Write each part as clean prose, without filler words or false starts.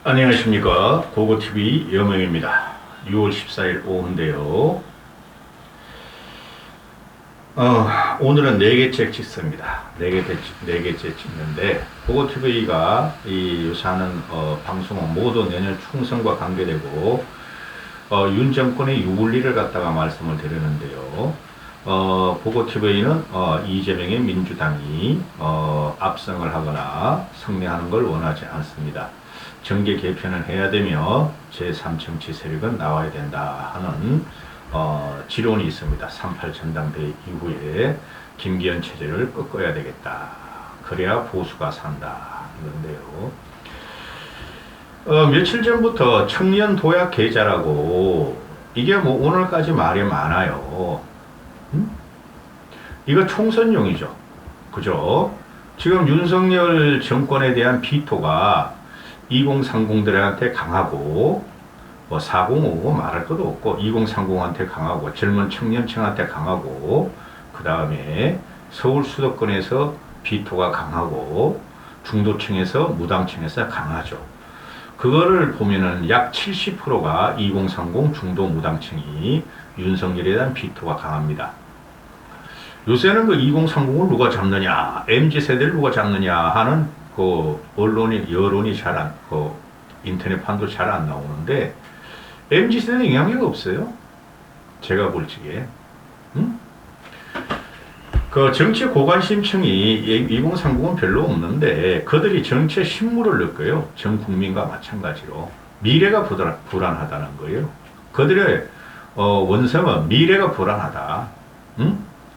안녕하십니까. 고고TV 여명입니다. 6월 14일 오후인데요. 오늘은 4개째 찍습니다. 4개째 찍는데, 고고TV가 요새 하는 방송은 모두 내년 총선과 관계되고, 윤 정권의 유불리를 갖다가 말씀을 드리는데요. 고고TV는 이재명의 민주당이 압승을 하거나 승리하는 걸 원하지 않습니다. 정계 개편을 해야 되며 제3정치 세력은 나와야 된다 하는 지론이 있습니다. 3.8 전당대회 이후에 김기현 체제를 꺾어야 되겠다. 그래야 보수가 산다. 이건데요. 며칠 전부터 청년 도약 계좌라고 이게 뭐 오늘까지 말이 많아요. 이거 총선용이죠. 그죠? 지금 윤석열 정권에 대한 비토가 2030들한테 강하고, 뭐 4050 말할 것도 없고, 2030한테 강하고, 젊은 청년층한테 강하고, 그 다음에 서울 수도권에서 비토가 강하고, 중도층에서 무당층에서 강하죠. 그거를 보면은 약 70%가 2030 중도 무당층이 윤석열에 대한 비토가 강합니다. 요새는 그 2030을 누가 잡느냐, MZ세대를 누가 잡느냐 하는 그 여론이 인터넷판도 잘 안 나오는데, MZ세대는 영향력 없어요. 제가 볼 적에. 그 정치 고관심층이 2030은 별로 없는데, 그들이 정치에 신물을 넣고요. 전 국민과 마찬가지로. 미래가 불안하다는 거예요. 그들의, 원성은 미래가 불안하다.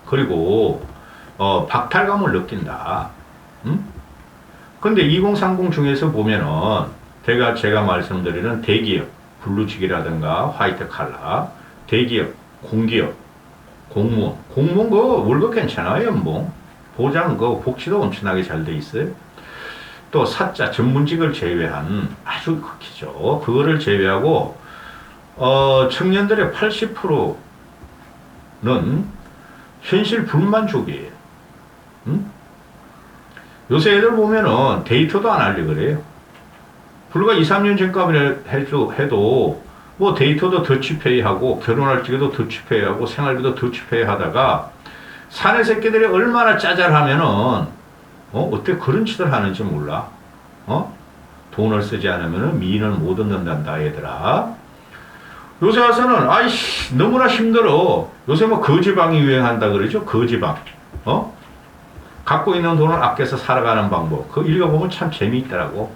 그리고, 박탈감을 느낀다. 근데 2030 중에서 보면은 제가 말씀드리는 대기업, 블루직이라든가 화이트 칼라, 대기업, 공기업, 공무원 그 월급 괜찮아요, 연봉. 보장 그 복지도 엄청나게 잘 돼 있어요. 또 사자, 전문직을 제외한 아주 극히죠. 그거를 제외하고 청년들의 80%는 현실 불만족이에요. 요새 애들 보면은 데이터도 안 하려고 그래요. 불과 2, 3년 전까지만 해도 뭐 데이터도 더치페이 하고 결혼할 적에도 더치페이 하고 생활비도 더치페이 하다가 사내 새끼들이 얼마나 짜잘하면은 어떻게 그런 짓을 하는지 몰라. 돈을 쓰지 않으면은 미인을 못 얻는단다 얘들아. 요새 와서는 아이씨 너무나 힘들어. 요새 뭐 거지방이 유행한다 그러죠. 거지방. 갖고 있는 돈을 아껴서 살아가는 방법. 그거 읽어보면 참 재미있더라고.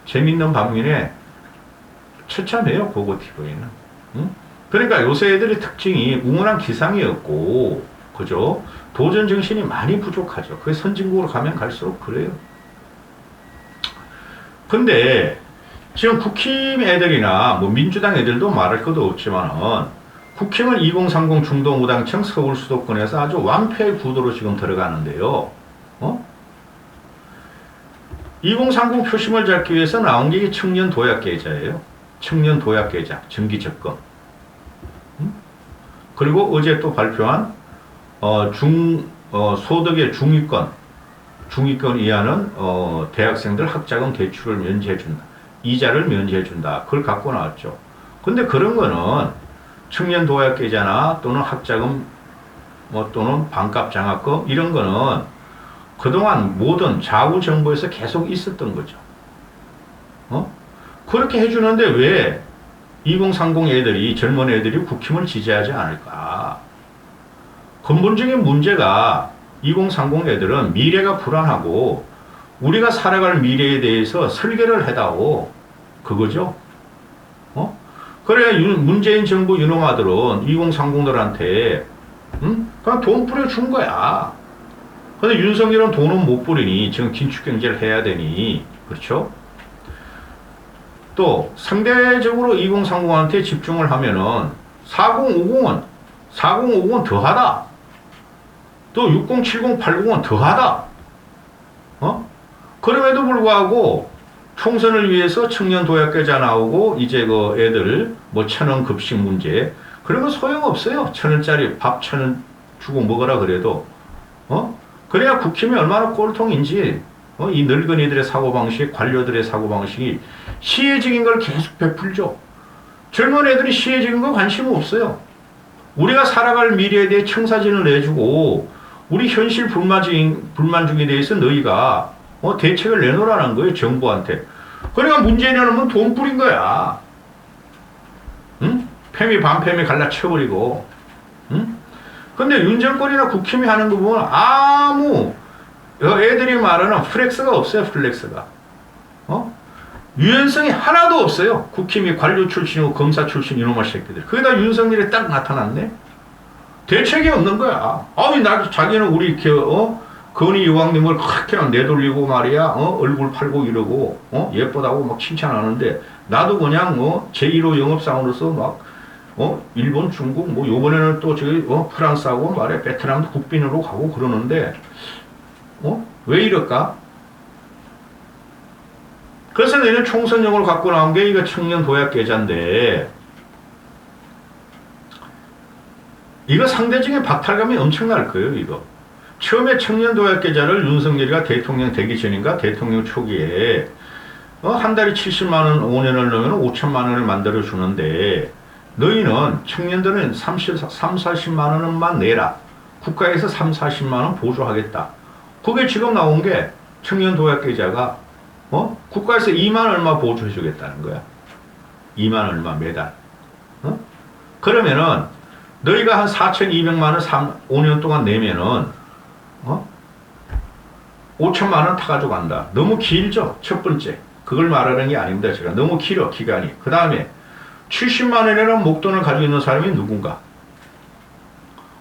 재밌는 방면에 처참해요, 고고TV는. 그러니까 요새 애들의 특징이 우물한 기상이 없고, 그죠? 도전 정신이 많이 부족하죠. 그게 선진국으로 가면 갈수록 그래요. 근데, 지금 국힘 애들이나 뭐 민주당 애들도 말할 것도 없지만은, 국힘은 2030 중도 무당층 서울 수도권에서 아주 완패의 구도로 지금 들어가는데요. 2030 표심을 잡기 위해서 나온 게 청년 도약 계좌예요. 청년 도약 계좌, 정기 적금. 그리고 어제 또 발표한 소득의 중위권 이하는 대학생들 학자금 대출을 면제해준다. 이자를 면제해준다. 그걸 갖고 나왔죠. 근데 그런 거는 청년 도약 계좌나 또는 학자금 또는 반값 장학금 이런 거는 그동안 모든 좌우 정부에서 계속 있었던 거죠. 그렇게 해주는데 왜 2030 애들이, 젊은 애들이 국힘을 지지하지 않을까? 근본적인 문제가 2030 애들은 미래가 불안하고 우리가 살아갈 미래에 대해서 설계를 해다오. 그거죠. 그래, 문재인 정부 유놈아들은 2030들한테, 그냥 돈 뿌려준 거야. 근데 윤석열은 돈은 못 뿌리니 지금 긴축경제를 해야 되니 그렇죠? 또 상대적으로 2030한테 집중을 하면은 4050은 더하다. 또 60, 70, 80은 더하다. 그럼에도 불구하고 총선을 위해서 청년 도약계좌 나오고 이제 그 애들 뭐 1,000원 급식 문제 그런 거 소용없어요. 1,000원짜리 밥 1,000원 주고 먹으라 그래도 그래야 국힘이 얼마나 꼴통인지 이 늙은이들의 사고방식, 관료들의 사고방식이 시혜적인 걸 계속 베풀죠. 젊은 애들이 시혜적인 거 관심 없어요. 우리가 살아갈 미래에 대해 청사진을 내주고 우리 현실 불만중에 대해서 너희가 대책을 내놓으라는 거예요. 정부한테. 그러니까 문재인이 하면 돈 뿌린 거야. 응? 패미 반패미 갈라쳐버리고. 응? 근데 윤 정권이나 국힘이 하는 거 보면 아무 애들이 말하는 플렉스가 없어요. 플렉스가. 유연성이 하나도 없어요. 국힘이 관료 출신이고 검사 출신 이놈의 새끼들. 거기다 윤석열이 딱 나타났네. 대책이 없는 거야. 자기는 우리 건희 여왕님을 그렇게 내돌리고 말이야. 얼굴 팔고 이러고 예쁘다고 막 칭찬하는데 나도 그냥 제1호 영업상으로서 막 일본, 중국 요번에는 또 저기 프랑스하고 말이야 베트남도 국빈으로 가고 그러는데 왜 이럴까? 그래서 내년 총선용을 갖고 나온 게 이거 청년 도약 계좌인데 이거 상대적인 박탈감이 엄청날 거예요. 이거 처음에 청년 도약 계좌를 윤석열이가 대통령 되기 전인가 대통령 초기에 한 달에 70만 원 5년을 넣으면 5천만 원을 만들어 주는데 너희는 청년들은 40만 원만 내라. 국가에서 40만 원 보조하겠다. 그게 지금 나온 게 청년 도약 계좌가 국가에서 2만 얼마 보조해 주겠다는 거야. 2만 얼마 매달. 그러면은 너희가 한 4,200만 원 5년 동안 내면은 5천만 원 타가지고 간다. 너무 길죠. 첫 번째. 그걸 말하는 게 아닙니다. 제가 너무 길어 기간이. 그 다음에 70만 원이라는 목돈을 가지고 있는 사람이 누군가.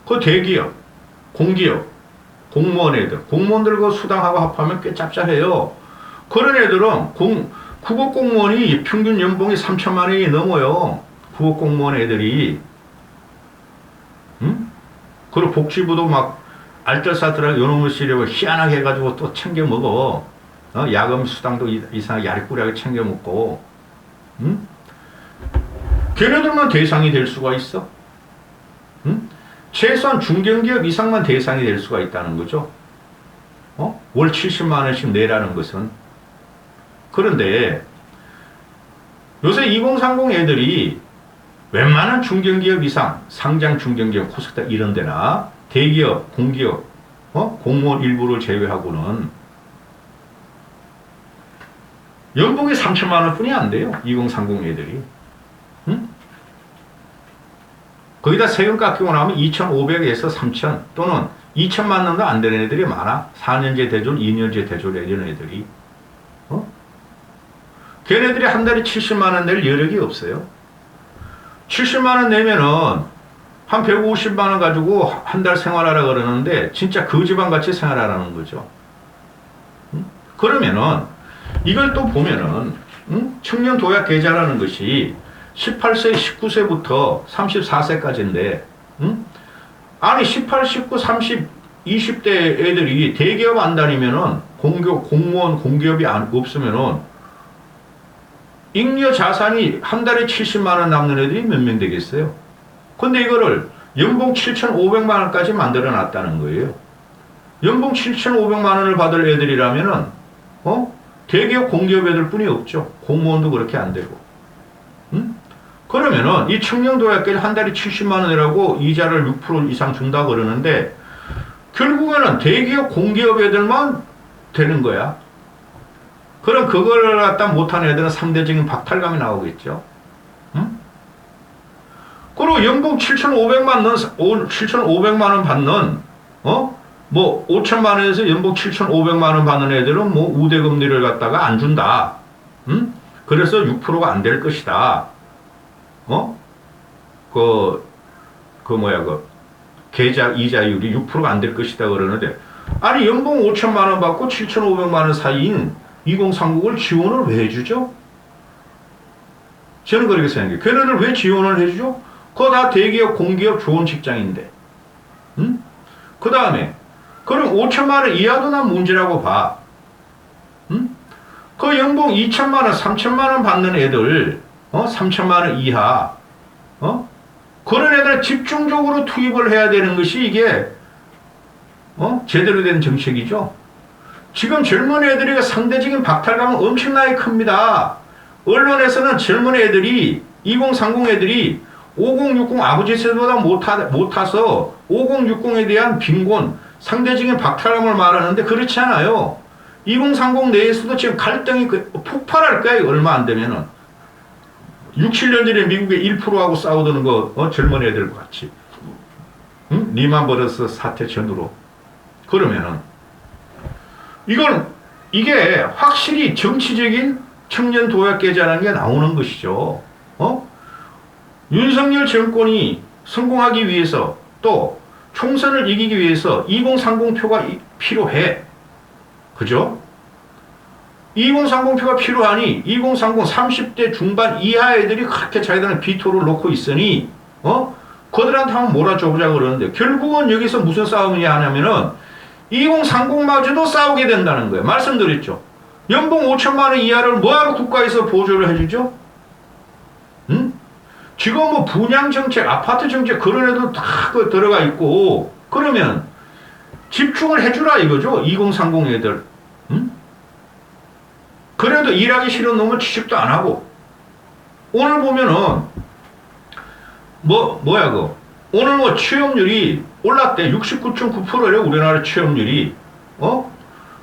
그 대기업, 공기업, 공무원 애들. 공무원들 그 수당하고 합하면 꽤 짭짤해요. 그런 애들은 국어 공무원이 평균 연봉이 3천만 원이 넘어요. 국어 공무원 애들이. 응? 그리고 복지부도 막 알뜰살뜰하게 요놈의 시려고 희한하게 해가지고 또 챙겨 먹어. 야금 수당도 이상하게 야리꾸리하게 챙겨 먹고. 응? 걔네들만 대상이 될 수가 있어? 응? 최소한 중견기업 이상만 대상이 될 수가 있다는 거죠. 월 70만 원씩 내라는 것은. 그런데 요새 2030 애들이 웬만한 중견기업 이상, 상장 중견기업, 코스닥 이런 데나 대기업, 공기업, 공무원 일부를 제외하고는 연봉이 3천만 원 뿐이 안 돼요. 2030 애들이. 응? 거기다 세금 깎이고 나면 2,500에서 3,000 또는 2,000만 원도 안 되는 애들이 많아. 4년제 대졸, 2년제 대졸 이런 애들이. 걔네들이 한 달에 70만 원 낼 여력이 없어요. 70만 원 내면은 한 150만 원 가지고 한 달 생활하라 그러는데 진짜 거지방 같이 생활하라는 거죠. 그러면은 이걸 또 보면은 청년 도약 계좌라는 것이 18세, 19세부터 34세까지인데 아니 18, 19, 30, 20대 애들이 대기업 안 다니면은 공무원, 공기업이 없으면은 잉여 자산이 한 달에 70만 원 남는 애들이 몇 명 되겠어요? 근데 이거를 연봉 7,500만 원까지 만들어 놨다는 거예요. 연봉 7,500만 원을 받을 애들이라면은 대기업 공기업 애들 뿐이 없죠. 공무원도 그렇게 안 되고. 그러면은 이 청년도약까지 한 달에 70만 원이라고 이자를 6% 이상 준다 그러는데 결국에는 대기업 공기업 애들만 되는 거야. 그럼 그걸 갖다 못한 애들은 상대적인 박탈감이 나오겠죠. 그리고 연봉 7,500만 원 받는, 5천만 원에서 연봉 7,500만 원 받는 애들은 우대금리를 갖다가 안 준다. 그래서 6%가 안 될 것이다. 계좌 이자율이 6%가 안 될 것이다 그러는데, 아니, 연봉 5천만 원 받고 7,500만 원 사이인 2030을 지원을 왜 해주죠? 저는 그렇게 생각해요. 걔네들 왜 지원을 해주죠? 그거 다 대기업, 공기업 좋은 직장인데. 그 다음에, 그럼 5천만 원 이하도 난 문제라고 봐. 그 연봉 2천만 원, 3천만 원 받는 애들, 3천만 원 이하, 그런 애들 집중적으로 투입을 해야 되는 것이 이게, 제대로 된 정책이죠. 지금 젊은 애들이 상대적인 박탈감은 엄청나게 큽니다. 언론에서는 젊은 애들이 2030 애들이 5060 아버지 세대보다 못 타서 5060에 대한 빈곤, 상대적인 박탈감을 말하는데 그렇지 않아요. 2030 내에서도 지금 갈등이 폭발할 거야. 얼마 안 되면은. 6, 7년 전에 미국의 1%하고 싸우던 거 젊은 애들 같이. 응? 리만 브러스 사태 전후로. 그러면은 이게 확실히 정치적인 청년 도약계좌라는 게 나오는 것이죠. 윤석열 정권이 성공하기 위해서 또 총선을 이기기 위해서 2030표가 필요해. 그죠? 2030표가 필요하니 2030 30대 중반 이하 애들이 그렇게 자기들은 비토를 놓고 있으니 그들한테 한번 몰아줘보자 그러는데 결국은 여기서 무슨 싸움이냐 하냐면은 2030마저도 싸우게 된다는 거예요. 말씀드렸죠. 연봉 5천만 원 이하를 뭐하러 국가에서 보조를 해주죠? 응? 지금 뭐 분양정책, 아파트 정책 그런 애도 다 들어가 있고 그러면 집중을 해주라 이거죠. 2030 애들. 응? 그래도 일하기 싫은 놈은 취직도 안 하고 오늘 보면은 오늘 뭐 취업률이 올랐대. 69.9%래요. 우리나라 취업률이.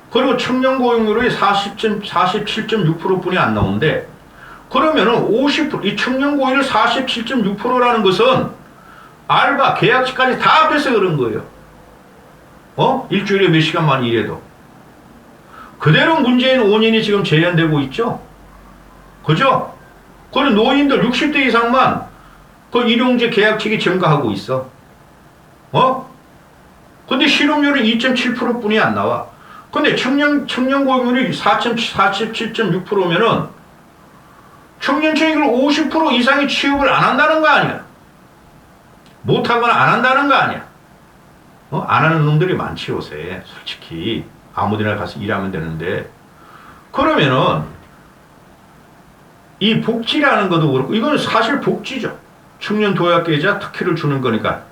그리고 청년 고용률이 47.6% 뿐이 안 나오는데 그러면은 50%, 이 청년 고용률 47.6%라는 것은 알바, 계약직까지 다 합해서 그런 거예요. 일주일에 몇 시간만 일해도. 그대로 문재인 5년이 지금 재현되고 있죠. 그죠? 그리고 노인들 60대 이상만 그 일용직 계약직이 증가하고 있어. 근데 실업률은 2.7% 뿐이 안 나와. 근데 청년 고용률이 47.6%면은 청년층이 50% 이상이 취업을 안 한다는 거 아니야. 못하거나 안 한다는 거 아니야. 안 하는 놈들이 많지 요새. 솔직히 아무데나 가서 일하면 되는데 그러면은 이 복지라는 것도 그렇고 이건 사실 복지죠. 청년 도약계좌 특혜를 주는 거니까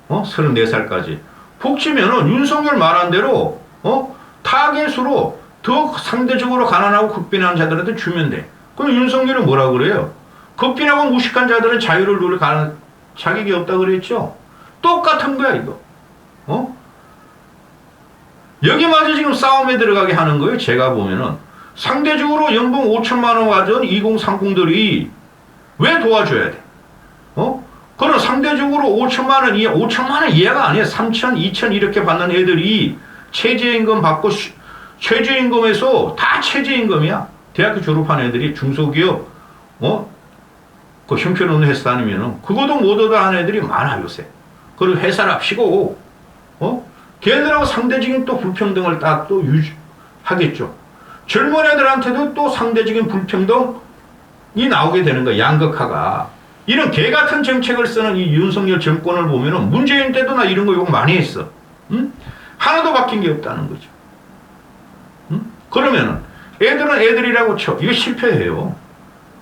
34살까지 복지면은 윤석열 말한 대로 타겟으로 더 상대적으로 가난하고 극빈한 자들한테 주면 돼. 그럼 윤석열은 뭐라고 그래요? 극빈하고 무식한 자들은 자유를 누릴 자격이 없다 그랬죠. 똑같은 거야 이거. 여기마저 지금 싸움에 들어가게 하는 거예요. 제가 보면은 상대적으로 연봉 5천만 원 가진 2030들이 왜 도와줘야 돼? 그럼 상대적으로 5천만 원 이하가 아니야. 3천, 2천 이렇게 받는 애들이 최저임금 받고 최저임금에서 다 최저임금이야. 대학교 졸업한 애들이 중소기업 그 형편없는 회사 다니면은 그것도 못 얻어 하는 애들이 많아 요새. 그리고 회사랍시고 걔들하고 상대적인 또 불평등을 딱 또 유지하겠죠. 젊은 애들한테도 또 상대적인 불평등이 나오게 되는 거야. 양극화가. 이런 개 같은 정책을 쓰는 이 윤석열 정권을 보면은 문재인 때도 나 이런 거 욕 많이 했어. 응? 하나도 바뀐 게 없다는 거죠. 응? 그러면은 애들은 애들이라고 쳐. 이거 실패해요.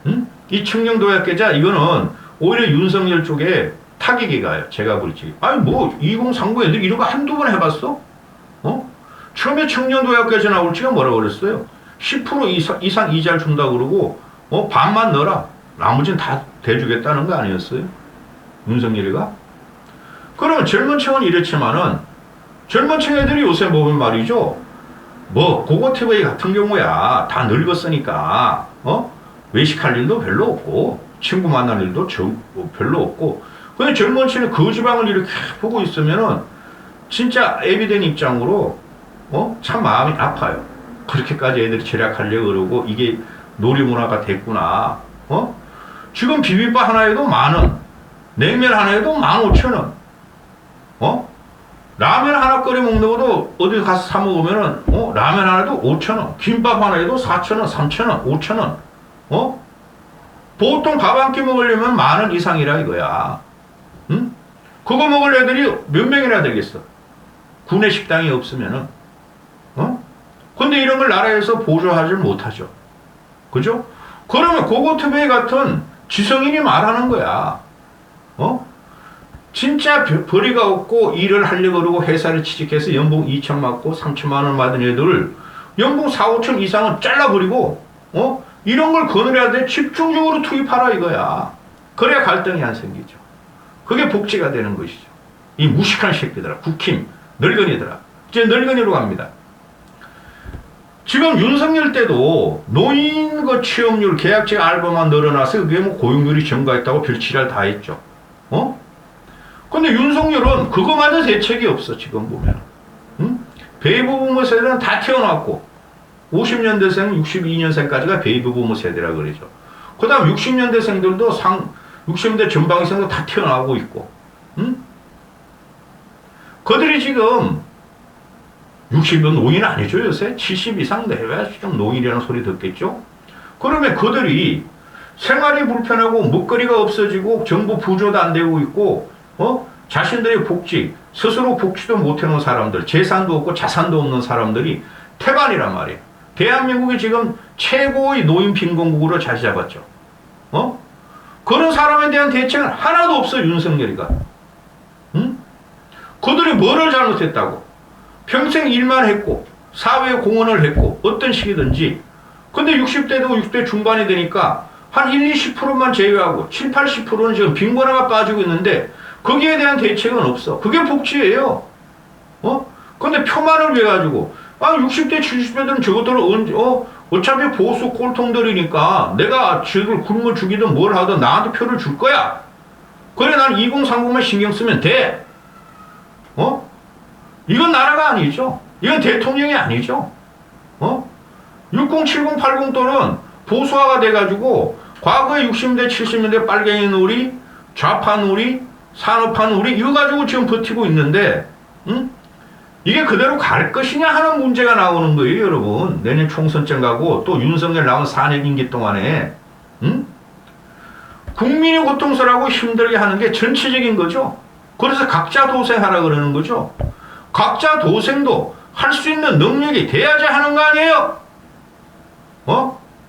응? 이 청년도약계좌 이거는 오히려 윤석열 쪽에 타격이 가요. 제가 볼지. 아니 뭐 2030 애들 이런 거 한두 번 해봤어? 처음에 청년도약계좌 나올 지가 뭐라고 그랬어요? 10% 이상 이자를 준다고 그러고 반만 넣어라. 나머지는 다 대주겠다는 거 아니었어요? 윤석열이가? 그러면 젊은 층은 이렇지만은 젊은 층 애들이 요새 보면 말이죠. 고고TV 같은 경우야 다 늙었으니까 외식할 일도 별로 없고 친구 만날 일도 별로 없고 근데 젊은 층이 그 지방을 이렇게 보고 있으면은 진짜 애비된 입장으로 참 마음이 아파요. 그렇게까지 애들이 절약하려고 그러고 이게 놀이문화가 됐구나. 지금 비빔밥 하나에도 10,000원, 냉면 하나에도 15,000원. 라면 하나 끓여 먹는 것도 어디 가서 사 먹으면은 라면 하나도 5,000원, 김밥 하나에도 4,000원, 3,000원, 5,000원. 보통 밥 한 끼 먹으려면 10,000원 이상이라 이거야. 응? 그거 먹을 애들이 몇 명이나 되겠어? 구내 식당이 없으면은. 근데 이런 걸 나라에서 보조하지 못하죠. 그죠? 그러면 고고투베이 같은 지성인이 말하는 거야. 진짜 벌이가 없고 일을 하려고 그러고 회사를 취직해서 연봉 2천 받고 3천만 원 받은 애들을 연봉 4, 5천 이상은 잘라버리고 이런 걸 거느려야 돼. 집중적으로 투입하라 이거야. 그래야 갈등이 안 생기죠. 그게 복지가 되는 것이죠. 이 무식한 새끼들아, 국힘, 늙은이들아. 이제 늙은이로 갑니다. 지금 윤석열 때도 노인 그 취업률, 계약직 알바만 늘어나서 그게 뭐 고용률이 증가했다고 별치랄 다 했죠. 근데 윤석열은 그거마저 대책이 없어, 지금 보면. 응? 베이비 부모 세대는 다 태어났고, 50년대생, 62년생까지가 베이비 부모 세대라 그러죠. 그 다음 60년대생들도 60년대 전방위생도 다 태어나고 있고, 응? 그들이 지금 60은 노인 아니죠, 요새? 70 이상 내외야 좀 노인이라는 소리 듣겠죠? 그러면 그들이 생활이 불편하고 먹거리가 없어지고 정부 부조도 안 되고 있고, 자신들의 복지, 스스로 복지도 못 해놓은 사람들, 재산도 없고 자산도 없는 사람들이 태반이란 말이에요. 대한민국이 지금 최고의 노인 빈곤국으로 자리 잡았죠. 그런 사람에 대한 대책은 하나도 없어, 윤석열이가. 응? 그들이 뭐를 잘못했다고? 평생 일만 했고, 사회에 공헌을 했고, 어떤 식이든지. 근데 60대도 60대 중반이 되니까 한 1, 20%만 제외하고 7, 80%는 지금 빈곤화가 빠지고 있는데 거기에 대한 대책은 없어. 그게 복지예요. 근데 표만을 왜 가지고 60대 70대들은 저것들은 어차피 보수 꼴통들이니까 내가 지들 굶어 죽이든 뭘 하든 나한테 표를 줄 거야. 그래 난 2030만 신경 쓰면 돼. 이건 나라가 아니죠. 이건 대통령이 아니죠. 60, 70, 80 또는 보수화가 돼가지고 과거에 60년대, 70년대 빨갱이 놀이, 좌파 놀이, 산업화 놀이 이거 가지고 지금 버티고 있는데 이게 그대로 갈 것이냐 하는 문제가 나오는 거예요, 여러분. 내년 총선쯤 가고 또 윤석열 나온 4년 임기 동안에 국민이 고통스러워하고 힘들게 하는 게 전체적인 거죠. 그래서 각자 도생하라 그러는 거죠. 각자 도생도 할 수 있는 능력이 돼야지 하는 거 아니에요?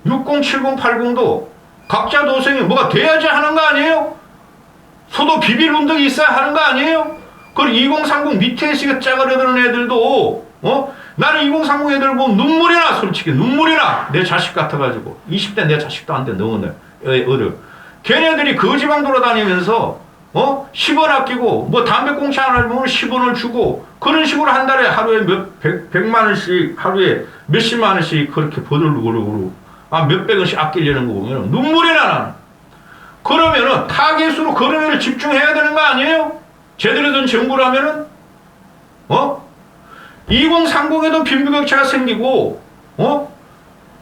60, 70, 80도 각자 도생이 뭐가 돼야지 하는 거 아니에요? 소도 비빌 운동이 있어야 하는 거 아니에요? 그리고 2030 밑에 있으니까 짜그러드는 애들도 나는 2030 애들 보면 눈물이 나, 솔직히 눈물이 나. 내 자식 같아가지고 20대 내 자식도 안 돼, 너는 어려. 걔네들이 그 지방 돌아다니면서 10원 아끼고 뭐 담배 공차 하나 보면 10원을 주고 그런 식으로 한 달에 하루에 백만 원씩 하루에 몇십만 원씩 그렇게 버들고 몇백 원씩 아끼려는 거 보면 눈물이 나. 그러면은 타겟으로 그런 애를 집중해야 되는 거 아니에요? 제대로 된 정부라면은 2030에도 빈부격차가 생기고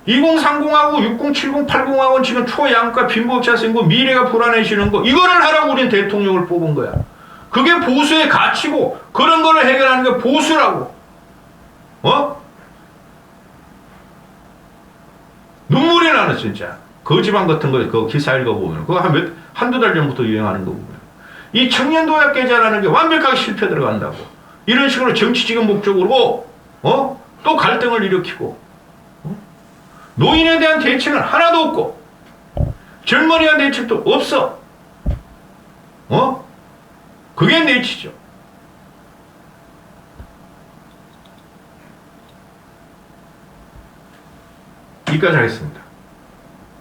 2030하고 60, 70, 80하고는 지금 초양가 빈부격차 생기고 미래가 불안해지는 거 이거를 하라고 우리는 대통령을 뽑은 거야. 그게 보수의 가치고 그런 거를 해결하는 게 보수라고. 눈물이 나는 진짜. 거지방 같은 거 그 기사 읽어보면 그거 한두 달 전부터 유행하는 거 보면 이 청년도약계좌라는 게 완벽하게 실패 들어간다고. 이런 식으로 정치적인 목적으로 또 갈등을 일으키고 노인에 대한 대책은 하나도 없고 젊은이에 대한 대책도 없어. 그게 내치죠. 여기까지 하겠습니다.